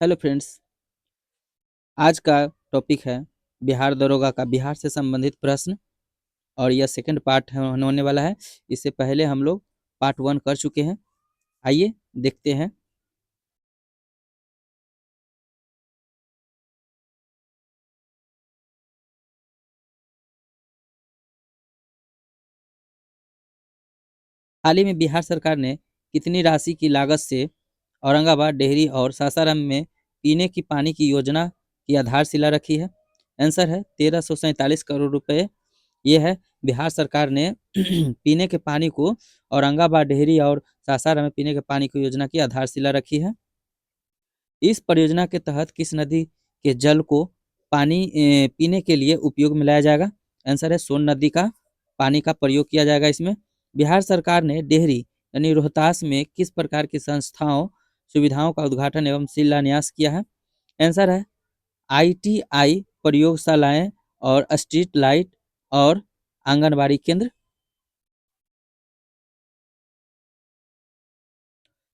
Hello friends. आज का topic है बिहार दरोगा का बिहार से संबंधित प्रश्न। और यह सेकंड पार्ट होने वाला है। इससे पहले हम लोग पार्ट वन कर चुके हैं। आइए देखते हैं। हाल ही में बिहार सरकार ने कितनी राशि की लागत से औरंगाबाद, डेहरी और सासाराम में पीने की पानी की योजना की आधारशिला रखी है? आंसर है 1347 करोड़ रुपए। ये है बिहार सरकार ने पीने के पानी को औरंगाबाद, डेहरी और सासाराम में पीने के पानी की योजना की आधारशिला रखी है। इस परियोजना के तहत किस नदी के जल को पानी पीने के लिए उपयोग में लाया जाएगा? आंसर है सोन नदी का पानी का प्रयोग किया जाएगा इसमें। बिहार सरकार ने डेहरी यानी रोहतास में किस प्रकार की संस्थाओं सुविधाओं का उद्घाटन एवं शिलान्यास किया है? आंसर है आईटीआई प्रयोगशालाएं और स्ट्रीट लाइट और आंगनबाड़ी केंद्र।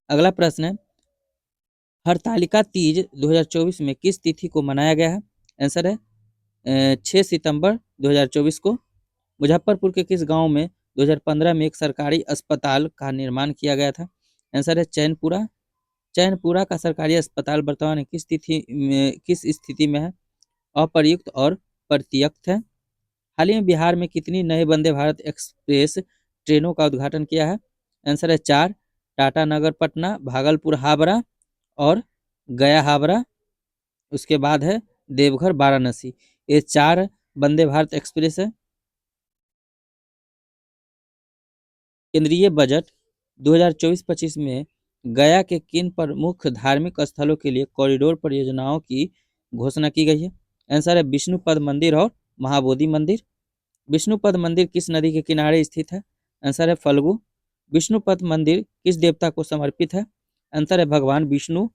अगला प्रश्न है, हरतालिका तीज 2024 में किस तिथि को मनाया गया है? आंसर है 6 सितंबर 2024 को। मुजफ्फरपुर के किस गांव में 2015 में एक सरकारी अस्पताल का निर्माण किया गया था? आंसर है चैनपुरा। चैनपुरा का सरकारी अस्पताल वर्तमान में किस स्थिति में है? अप्रयुक्त और परित्यक्त है। हाल ही में बिहार में कितनी नए वंदे भारत एक्सप्रेस ट्रेनों का उद्घाटन किया है? आंसर है 4। टाटा नगर पटना, भागलपुर हावड़ा और गया हावड़ा। उसके बाद है देवघर वाराणसी। ये 4 वंदे भारत एक्सप्रेस है। केंद्रीय बजट 2024-25 में गया के किन प्रमुख धार्मिक स्थलों के लिए कॉरिडोर परियोजनाओं की घोषणा की गई है? आंसर है विष्णुपद मंदिर और महाबोधि मंदिर। विष्णुपद मंदिर किस नदी के किनारे स्थित है? आंसर है फल्गु। विष्णुपद मंदिर किस देवता को समर्पित है? आंसर है भगवान विष्णु।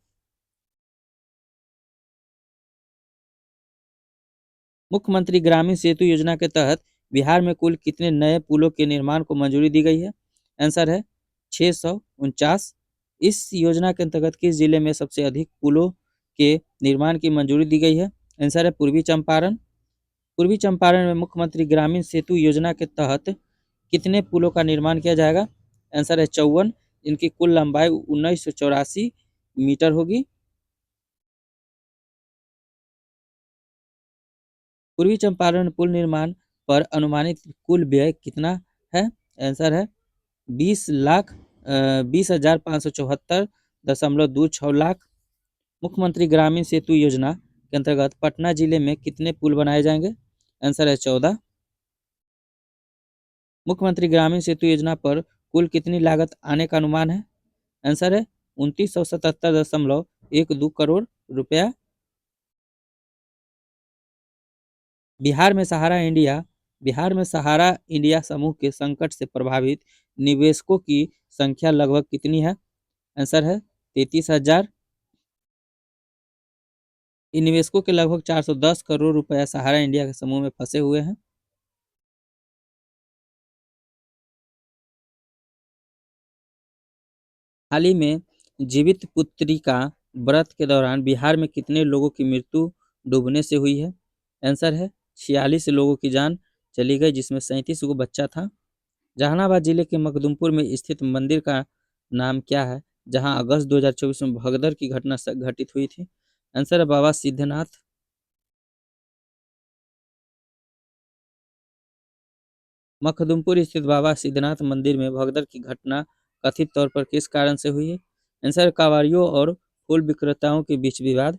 मुख्यमंत्री ग्रामीण सेतु योजना के तहत बिहार में कुल कितने नए पुलों के निर्माण को मंजूरी दी गई है? आंसर है 649। इस योजना के अंतर्गत किस जिले में सबसे अधिक पुलों के निर्माण की मंजूरी दी गई है? आंसर है पूर्वी चंपारण। पूर्वी चंपारण में मुख्यमंत्री ग्रामीण सेतु योजना के तहत कितने पुलों का निर्माण किया जाएगा? आंसर है 54। इनकी कुल लंबाई 1984 मीटर होगी। पूर्वी चंपारण पुल निर्माण पर अनुमानित कुल व्यय कितना है? आंसर है 20 लाख 20,574.26 लाख। मुख्यमंत्री ग्रामीण सेतु योजना के अंतर्गत पटना जिले में कितने पुल बनाए जाएंगे? आंसर है 14। मुख्यमंत्री ग्रामीण सेतु योजना पर कुल कितनी लागत आने का अनुमान है? आंसर है 2977.12 करोड़ रुपया। बिहार में सहारा इंडिया बिहार में सहारा इंडिया समूह के संकट से प्रभावित निवेशकों की संख्या लगभग कितनी है? आंसर है 33,000। इन निवेशकों के लगभग 410 करोड़ रुपया सहारा इंडिया के समूह में फंसे हुए हैं। हाल ही में जीवित पुत्रिका व्रत के दौरान बिहार में कितने लोगों की मृत्यु डूबने से हुई है? आंसर है 46 लोगों की जान चली गई, जिसमें 37 को बच्चा था। जहानाबाद जिले के मखदुमपुर में स्थित मंदिर का नाम क्या है, जहां अगस्त 2024 में भगदड़ की घटना घटित हुई थी? आंसर है बाबा सिद्धनाथ। मखदुमपुर स्थित बाबा सिद्धनाथ मंदिर में भगदड़ की घटना कथित तौर पर किस कारण से हुई है? आंसर कांवड़ियों और फूल विक्रेताओं के बीच विवाद।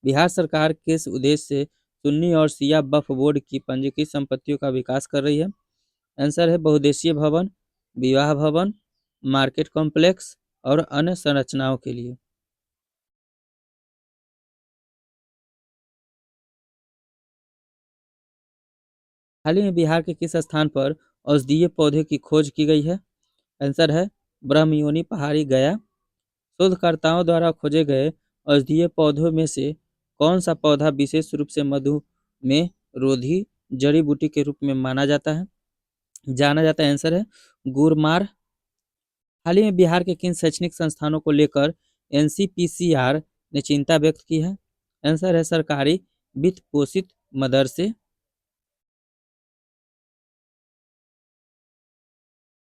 बिहार सरकार किस उद्देश्य से सुन्नी और सिया वक्फ बोर्ड की पंजीकृत संपत्तियों का विकास कर रही है? आंसर है बहुउद्देशीय भवन, विवाह भवन, मार्केट कॉम्प्लेक्स और अन्य संरचनाओं के लिए। हाल ही में बिहार के किस स्थान पर औषधीय पौधे की खोज की गई है? आंसर है ब्रह्मयोनी पहाड़ी, गया। शोधकर्ताओं द्वारा खोजे गए औषधीय पौधों में से कौन सा पौधा विशेष रूप से मधुमेह रोधी जड़ी बूटी के रूप में जाना जाता है? आंसर है गुरमार। हाल ही में बिहार के किन शैक्षणिक संस्थानों को लेकर एनसीपीसीआर ने चिंता व्यक्त की है? आंसर है सरकारी वित्त पोषित मदरसे।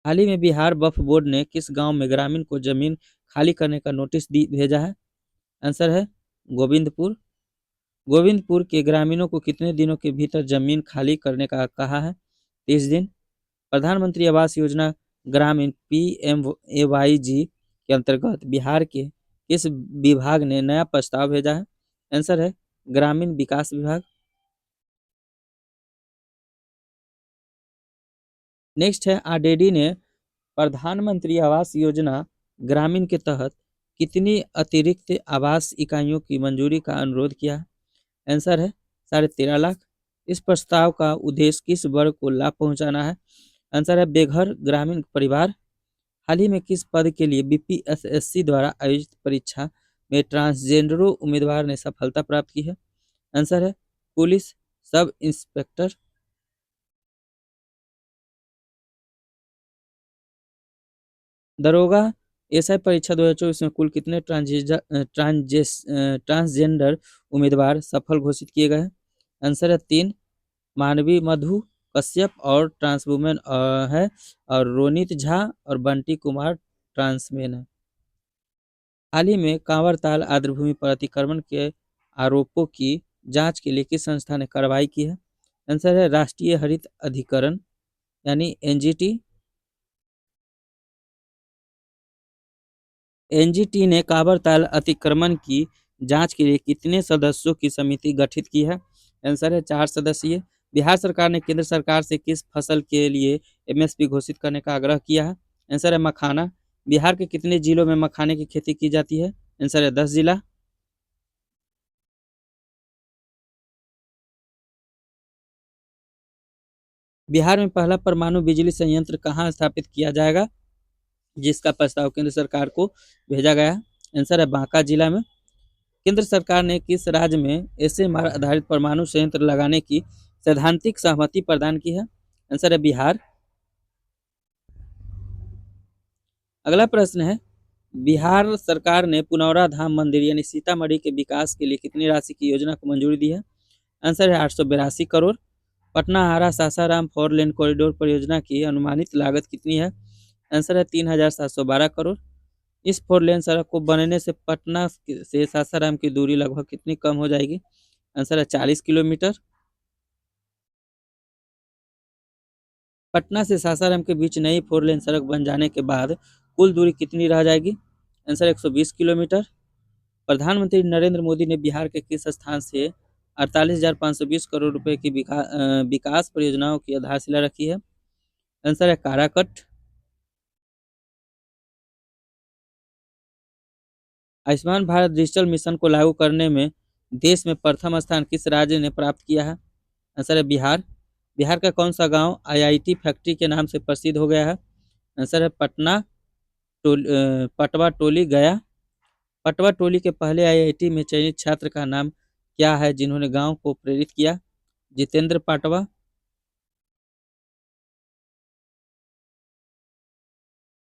हाल ही में बिहार वक्फ बोर्ड ने किस गांव में ग्रामीण को जमीन खाली करने का नोटिस भेजा है? आंसर है गोविंदपुर। गोविंदपुर के ग्रामीणों को कितने दिनों के भीतर जमीन खाली करने का कहा है? 30 दिन। प्रधानमंत्री आवास योजना ग्रामीण PMAYG के अंतर्गत बिहार के किस विभाग ने नया प्रस्ताव भेजा है? आंसर है ग्रामीण विकास विभाग। नेक्स्ट है आरजेडी ने प्रधानमंत्री आवास योजना ग्रामीण के तहत कितनी अतिरिक्त आवास इकाइयों की मंजूरी का अनुरोध किया है? आंसर है 13.5 लाख। इस प्रस्ताव का उद्देश्य किस वर्ग को लाभ पहुंचाना है? आंसर है बेघर ग्रामीण परिवार। हाल ही में किस पद के लिए BPSSC द्वारा आयोजित परीक्षा में ट्रांसजेंडरों उम्मीदवार ने सफलता प्राप्त की है? आंसर है पुलिस सब इंस्पेक्टर। दरोगा एसआई परीक्षा 2024 में कुल कितने ट्रांसजेंडर उम्मीदवार सफल घोषित किए गए हैं? आंसर है 3। मानवी मधु कश्यप और ट्रांसवुमेन है, और रोनित झा और बंटी कुमार ट्रांसमेन है। हाल ही में कांवरताल आर्द्रभूमि पर अतिक्रमण के आरोपों की जांच के लिए किस संस्था ने कार्रवाई की है? आंसर है राष्ट्रीय हरित अधिकरण यानी NGT। NGT ने कांवरताल अतिक्रमण की जांच के लिए कितने सदस्यों की समिति गठित की है? आंसर है 4 सदस्यीय। बिहार सरकार ने केंद्र सरकार से किस फसल के लिए MSP घोषित करने का आग्रह किया है? आंसर है मखाना। बिहार के कितने जिलों में मखाने की खेती की जाती है? आंसर है 10 जिला। बिहार में पहला परमाणु बिजली संयंत्र कहाँ स्थापित किया जाएगा, जिसका प्रस्ताव केंद्र सरकार को भेजा गया है? आंसर है बांका जिला में। केंद्र सरकार ने किस राज्य में SMR आधारित परमाणु संयंत्र लगाने की सैद्धांतिक सहमति प्रदान की है? आंसर है बिहार। अगला प्रश्न है बिहार सरकार ने पुनौरा धाम मंदिर यानी सीतामढ़ी के विकास के लिए कितनी राशि की योजना को मंजूरी दी है? आंसर है 882 करोड़। पटना हारा सासाराम 4 लेन कॉरिडोर परियोजना की अनुमानित लागत कितनी है? आंसर है 3,712 करोड़। इस 4 लेन सड़क को बनने से पटना से सासाराम की दूरी लगभग कितनी कम हो जाएगी? आंसर है 40 किलोमीटर। पटना से सासाराम के बीच नई 4 लेन सड़क बन जाने के बाद कुल दूरी कितनी रह जाएगी? Answer 120 kilometre. प्रधानमंत्री नरेंद्र मोदी ने बिहार के किस स्थान से 48,520 करोड़ रुपए की विकास परियोजनाओं की आधारशिला रखी है? आंसर है काराकट। आयुष्मान भारत डिजिटल मिशन को लागू करने में देश में प्रथम स्थान किस राज्य ने प्राप्त किया है? आंसर है बिहार। बिहार का कौन सा गांव IIT फैक्ट्री के नाम से प्रसिद्ध हो गया है? आंसर है पटवा टोली गया। पटवा टोली के पहले IIT में चयनित छात्र का नाम क्या है जिन्होंने गांव को प्रेरित किया? जितेंद्र पाटवा।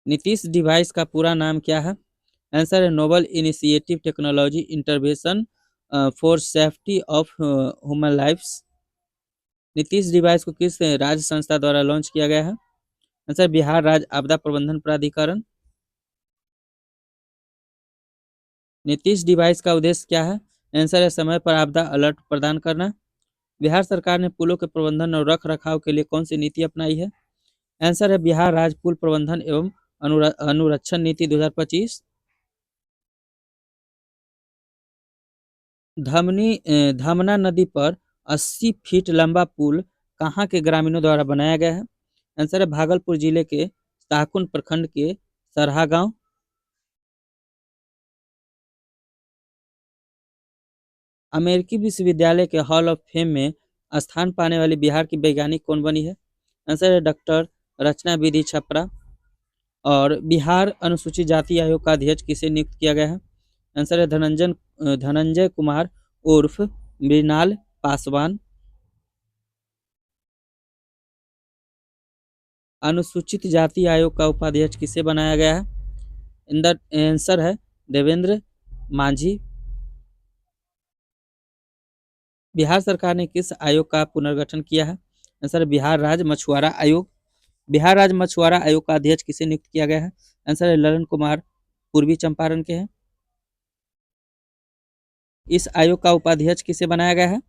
नीतीश डिवाइस का पूरा नाम क्या है? आंसर है noble initiative technology intervention for safety of human lives. Nitish device को किस राज्य संस्था द्वारा लॉन्च किया गया है? आंसर बिहार राज्य आपदा प्रबंधन प्राधिकरण। नीतीश डिवाइस का उद्देश्य क्या है? आंसर है समय पर आपदा अलर्ट प्रदान करना। बिहार सरकार ने पुलों के प्रबंधन और रख रखाव के लिए कौन सी नीति अपनाई है? आंसर है बिहार राज्य पुल प्रबंधन एवं अनुरक्षण नीति 2025। धमना नदी पर 80 फीट लंबा पुल कहाँ के ग्रामीणों द्वारा बनाया गया है? आंसर है भागलपुर जिले के ताकुन प्रखंड के सरहा गांव। अमेरिकी विश्वविद्यालय के हॉल ऑफ फेम में स्थान पाने वाली बिहार की वैज्ञानिक कौन बनी है? आंसर है डॉक्टर रचना विधि छपरा। और बिहार अनुसूचित जाति आयोग का अध्यक्ष किसे नियुक्त किया गया है? आंसर है धनंजय कुमार उर्फ मृणाल पासवान। अनुसूचित जाति आयोग का उपाध्यक्ष किसे बनाया गया है? आंसर है देवेंद्र मांझी। बिहार सरकार ने किस आयोग का पुनर्गठन किया है? आंसर बिहार राज्य मछुआरा आयोग। बिहार राज्य मछुआरा आयोग का अध्यक्ष किसे नियुक्त किया गया है? आंसर है ललन कुमार, पूर्वी चंपारण के हैं। इस आयोग का उपाध्यक्ष किसे बनाया गया है?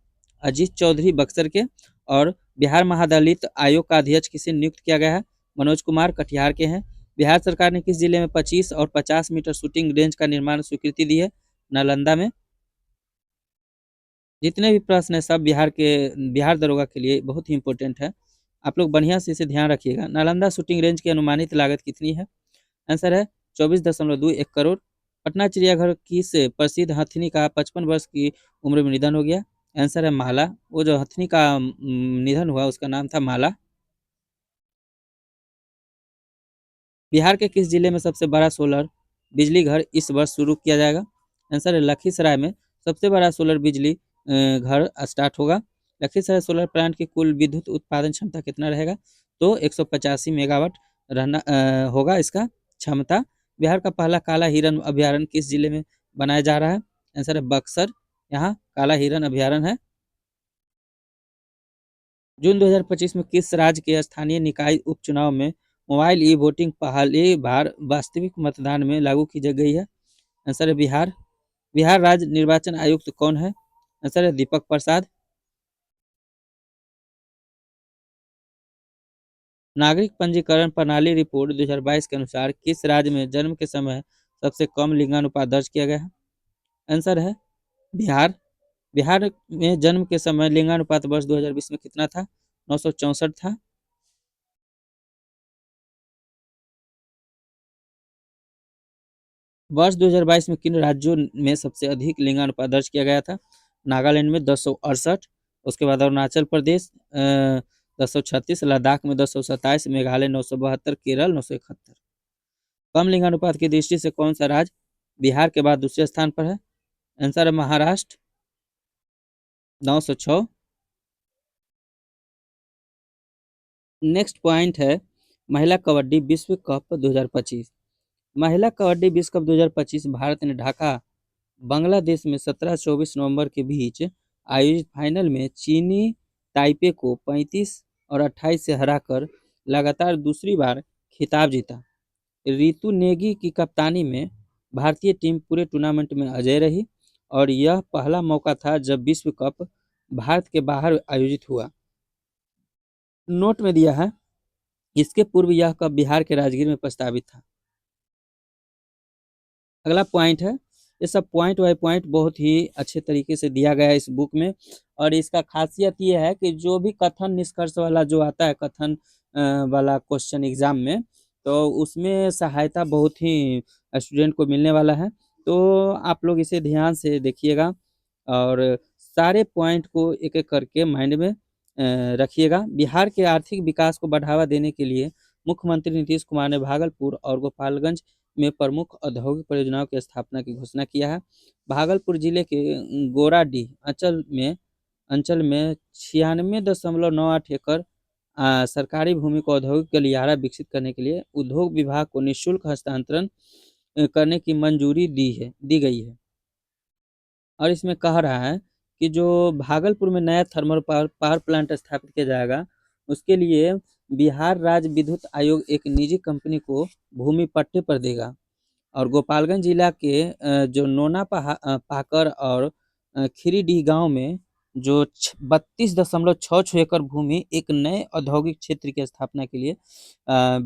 अजीत चौधरी बक्सर के। और बिहार महादलित आयोग का अध्यक्ष किसे नियुक्त किया गया है? मनोज कुमार कटिहार के हैं। बिहार सरकार ने किस जिले में 25 और 50 मीटर शूटिंग रेंज का निर्माण स्वीकृति दी है? नालंदा में। जितने भी प्रश्न है सब बिहार दरोगा के लिए बहुत ही इंपॉर्टेंट है। आप लोग बढ़िया से इसे ध्यान रखिएगा। नालंदा शूटिंग रेंज की अनुमानित लागत कितनी है? आंसर है 24.21 करोड़। पटना चिड़ियाघर की से प्रसिद्ध हथिनी का 55 वर्ष की उम्र में निधन हो गया? आंसर है माला। वो जो हथिनी का निधन हुआ उसका नाम था माला। बिहार के किस जिले में सबसे बड़ा सोलर बिजली घर इस वर्ष शुरू किया जाएगा? आंसर है लखीसराय में सबसे बड़ा सोलर बिजली घर स्टार्ट होगा। लखीसराय सोलर प्लांट की कुल विद्युत उत्पादन क्षमता कितना रहेगा? तो 185 मेगावाट होगा इसका क्षमता। बिहार का पहला काला हिरन अभ्यारण्य किस जिले में बनाया जा रहा है? आंसर है बक्सर। यहाँ काला हिरन अभ्यारण्य है। जून 2025 में किस राज्य के स्थानीय निकाय उपचुनाव में मोबाइल ई वोटिंग पहली बार वास्तविक मतदान में लागू की गई है? आंसर है बिहार। बिहार राज्य निर्वाचन आयुक्त कौन है? आंसर है दीपक प्रसाद। नागरिक पंजीकरण प्रणाली रिपोर्ट 2022 के अनुसार किस राज्य में जन्म के समय सबसे कम लिंगानुपात दर्ज किया गया है? आंसर है बिहार। बिहार में जन्म के समय लिंगानुपात वर्ष 2020 में कितना था? 964 था। वर्ष 2022 में किन राज्यों में सबसे अधिक लिंगानुपात दर्ज किया गया था? नागालैंड में 1068, उसके बाद अरुणाचल प्रदेश 1036, लद्दाख में 1027, मेघालय 972, केरल 971। कम लिंगानुपात की दृष्टि से कौन सा राज्य बिहार के बाद दूसरे स्थान पर है? आंसर है महाराष्ट्र 906। नेक्स्ट पॉइंट है महिला कबड्डी विश्व कप 2025। महिला कबड्डी विश्व कप 2025 भारत ने ढाका बांग्लादेश में 17-24 नवंबर के बीच आयोजित फाइनल में चीनी ताइपे को 35 और 28 से हराकर लगातार दूसरी बार खिताब जीता। रितु नेगी की कप्तानी में भारतीय टीम पूरे टूर्नामेंट में अजय रही और यह पहला मौका था जब विश्व कप भारत के बाहर आयोजित हुआ। नोट में दिया है इसके पूर्व यह कप बिहार के राजगीर में प्रस्तावित था। अगला पॉइंट है, ये सब पॉइंट बाय पॉइंट बहुत ही अच्छे तरीके से दिया गया है इस बुक में। और इसका खासियत ये है कि जो भी कथन निष्कर्ष वाला जो आता है कथन वाला क्वेश्चन एग्जाम में, तो उसमें सहायता बहुत ही स्टूडेंट को मिलने वाला है। तो आप लोग इसे ध्यान से देखिएगा और सारे पॉइंट को एक एक करके माइंड में रखिएगा। बिहार के आर्थिक विकास को बढ़ावा देने के लिए मुख्यमंत्री नीतीश कुमार ने भागलपुर और गोपालगंज में प्रमुख औद्योगिक परियोजनाओं की स्थापना की घोषणा किया है। भागलपुर जिले के गोराडीह अंचल में 96.98 एकड़ सरकारी भूमि को औद्योगिक गलियारा विकसित करने के लिए उद्योग विभाग को निःशुल्क हस्तांतरण करने की मंजूरी दी गई है। और इसमें कह रहा है कि जो भागलपुर में नया थर्मल पावर प्लांट स्थापित किया जाएगा उसके लिए बिहार राज्य विद्युत आयोग एक निजी कंपनी को भूमि पट्टे पर देगा। और गोपालगंज जिला के जो पाकर और खीरीडीह गांव में जो 32.66 एकड़ भूमि एक नए औद्योगिक क्षेत्र की स्थापना के लिए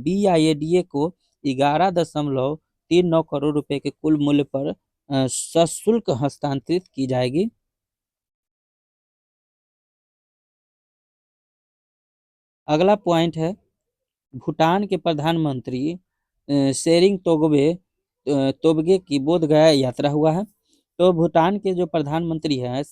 BIADA को 11.39 करोड़ रुपए के कुल मूल्य पर सशुल्क हस्तांतरित की जाएगी। अगला पॉइंट है भूटान के प्रधानमंत्री शेरिंग तोब्गे की बोध गया यात्रा हुआ है। तो भूटान के जो प्रधानमंत्री हैं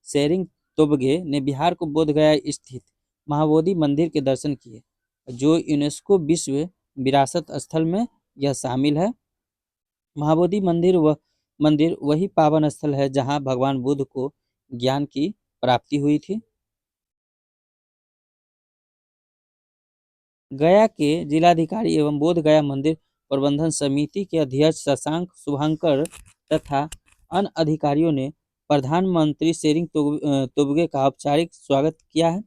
शेरिंग तोब्गे ने बिहार को बोध गया स्थित महाबोधि मंदिर के दर्शन किए जो यूनेस्को विश्व विरासत स्थल में यह शामिल है। महाबोधि मंदिर वही पावन स्थल है जहाँ भगवान बुद्ध को ज्ञान की प्राप्ति हुई थी। गया के जिलाधिकारी एवं बोध गया मंदिर प्रबंधन समिति के अध्यक्ष शशांक शुभंकर तथा अन्य अधिकारियों ने प्रधानमंत्री शेरिंग तोब्गे का औपचारिक स्वागत किया है।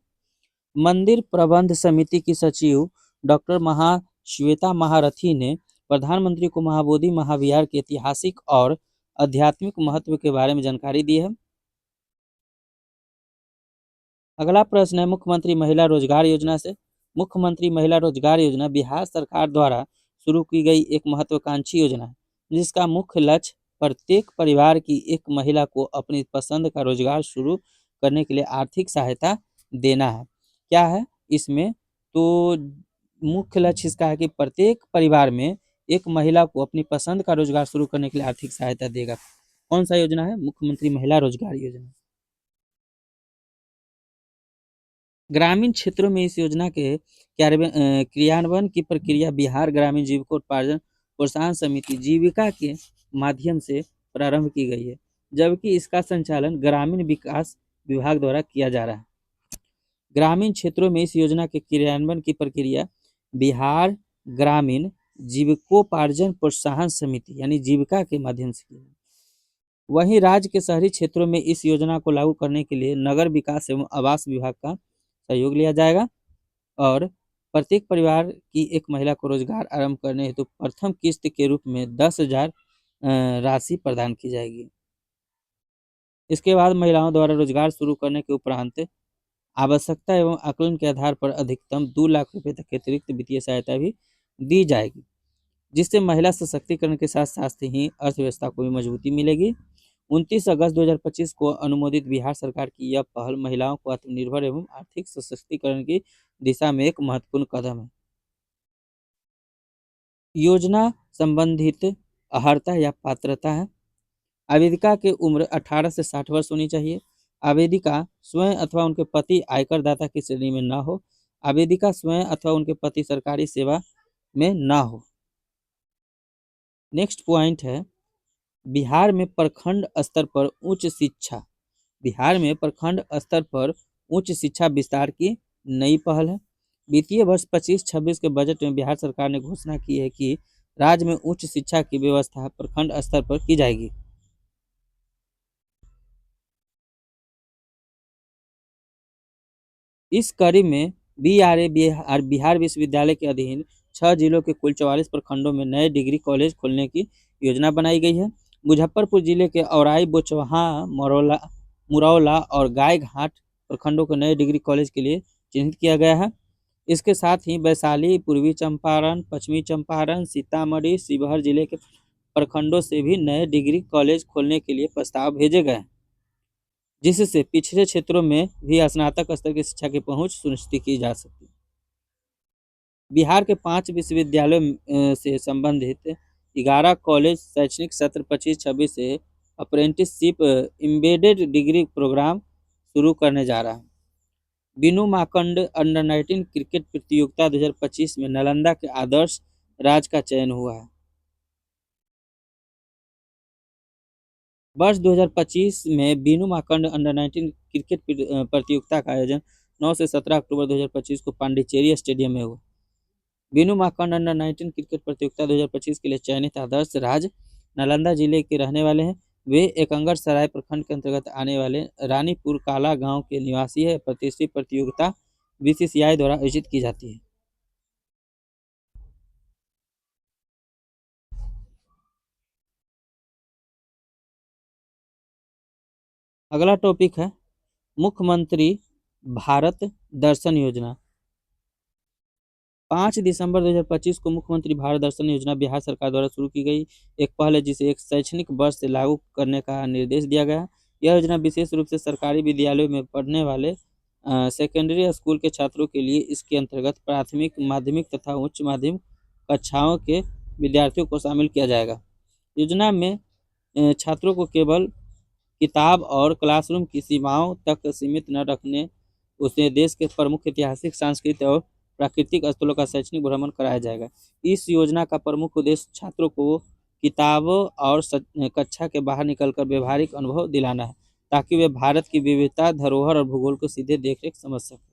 मंदिर प्रबंध समिति की सचिव डॉक्टर महाश्वेता महारथी ने प्रधानमंत्री को महाबोधि महाविहार के ऐतिहासिक और आध्यात्मिक महत्व के बारे में जानकारी दी है। अगला प्रश्न है मुख्यमंत्री महिला रोजगार योजना से। मुख्यमंत्री महिला रोजगार योजना बिहार सरकार द्वारा शुरू की गई एक महत्वाकांक्षी योजना है, जिसका मुख्य लक्ष्य प्रत्येक परिवार की एक महिला को अपनी पसंद का रोजगार शुरू करने के लिए आर्थिक सहायता देना है। क्या है इसमें? तो मुख्य लक्ष्य इसका है कि प्रत्येक परिवार में एक महिला को अपनी पसंद का रोजगार शुरू करने के लिए आर्थिक सहायता देगा। कौन सा योजना है? मुख्यमंत्री महिला रोजगार योजना। ग्रामीण क्षेत्रों में इस योजना के क्रियान्वयन की प्रक्रिया बिहार ग्रामीण जीविकोपार्जन प्रोत्साहन समिति जीविका के माध्यम से प्रारंभ की गई है, जबकि इसका संचालन ग्रामीण विकास विभाग द्वारा किया जा रहा है। ग्रामीण क्षेत्रों में इस योजना के क्रियान्वयन की प्रक्रिया बिहार ग्रामीण जीविकोपार्जन प्रोत्साहन समिति यानी जीविका के माध्यम से की। वहीं राज्य के शहरी क्षेत्रों में इस योजना को लागू करने के लिए नगर विकास एवं आवास विभाग का सहयोग लिया जाएगा और प्रत्येक परिवार की एक महिला को रोजगार आरंभ करने हेतु प्रथम किस्त के रूप में 10,000 राशि प्रदान की जाएगी। इसके बाद महिलाओं द्वारा रोजगार शुरू करने के उपरांत आवश्यकता एवं आकलन के आधार पर अधिकतम 2 लाख रुपए तक अतिरिक्त वित्तीय सहायता भी दी जाएगी, जिससे महिला सशक्तिकरण के साथ साथ ही अर्थव्यवस्था को भी मजबूती मिलेगी। 29 अगस्त 2025 को अनुमोदित बिहार सरकार की यह पहल महिलाओं को आत्मनिर्भर एवं आर्थिक सशक्तिकरण की दिशा में एक महत्वपूर्ण कदम है। योजना संबंधित अर्हता या पात्रता है। आवेदिका की उम्र 18 से 60 वर्ष होनी चाहिए। आवेदिका स्वयं अथवा उनके पति आयकर दाता की श्रेणी में न हो। आवेदिका स्वयं अथवा उनके पति सरकारी सेवा में न हो। नेक्स्ट पॉइंट है बिहार में प्रखंड स्तर पर उच्च शिक्षा। बिहार में प्रखंड स्तर पर उच्च शिक्षा विस्तार की नई पहल है। वित्तीय वर्ष 25-26 के बजट में बिहार सरकार ने घोषणा की है कि राज्य में उच्च शिक्षा की व्यवस्था प्रखंड स्तर पर की जाएगी। इस कड़ी में बीआरए बिहार विश्वविद्यालय के अधीन 6 जिलों के कुल 44 प्रखंडों में नए डिग्री कॉलेज खोलने की योजना बनाई गई है। मुजफ्फरपुर जिले के औराई बोचहा मुरौला और गाय घाट प्रखंडों को नए डिग्री कॉलेज के लिए चिन्हित किया गया है। इसके साथ ही वैशाली, पूर्वी चंपारण, पश्चिमी चंपारण, सीतामढ़ी, शिवहर जिले के प्रखंडों से भी नए डिग्री कॉलेज खोलने के लिए प्रस्ताव भेजे गए हैं, जिससे पिछड़े क्षेत्रों में भी स्नातक स्तर की शिक्षा की पहुंच सुनिश्चित की जा सकती है। बिहार के 5 विश्वविद्यालयों से संबंधित 11 कॉलेज शैक्षणिक सत्र 25-26 से अप्रेंटिसशिप एम्बेडेड डिग्री प्रोग्राम शुरू करने जा रहा है। बीनू माकंड अंडर 19 क्रिकेट प्रतियोगिता 2025 में नालंदा के आदर्श राज का चयन हुआ है। वर्ष 2025 में बीनू माकंड अंडर 19 क्रिकेट प्रतियोगिता का आयोजन 9 से 17 अक्टूबर 2025 को पांडिचेरी स्टेडियम में हुआ। बीनू माकंड अंडर 19 क्रिकेट प्रतियोगिता 2025 के लिए चयनित आदर्श राज नालंदा जिले के रहने वाले हैं। वे एकंगर सराय प्रखंड के अंतर्गत आने वाले रानीपुर काला गांव के निवासी है। प्रतिष्ठित प्रतियोगिता बीसीसीआई द्वारा आयोजित की जाती है। अगला टॉपिक है मुख्यमंत्री भारत दर्शन योजना। 5 दिसंबर 2025 को मुख्यमंत्री भारत दर्शन योजना बिहार सरकार द्वारा शुरू की गई एक पहल है, जिसे एक शैक्षणिक वर्ष से लागू करने का निर्देश दिया गया है। यह योजना विशेष रूप से सरकारी विद्यालयों में पढ़ने वाले सेकेंडरी स्कूल के छात्रों के लिए इसके अंतर्गत प्राथमिक, माध्यमिक तथा उच्च माध्यमिक कक्षाओं के विद्यार्थियों को शामिल किया जाएगा। योजना में छात्रों को केवल किताब और क्लासरूम की सीमाओं तक सीमित न रखने उसे देश के प्रमुख ऐतिहासिक, सांस्कृतिक और प्राकृतिक स्थलों का शैक्षणिक भ्रमण कराया जाएगा। इस योजना का प्रमुख उद्देश्य छात्रों को किताबों और कक्षा के बाहर निकलकर व्यवहारिक अनुभव दिलाना है, ताकि वे भारत की विविधता, धरोहर और भूगोल को सीधे देख समझ सकें।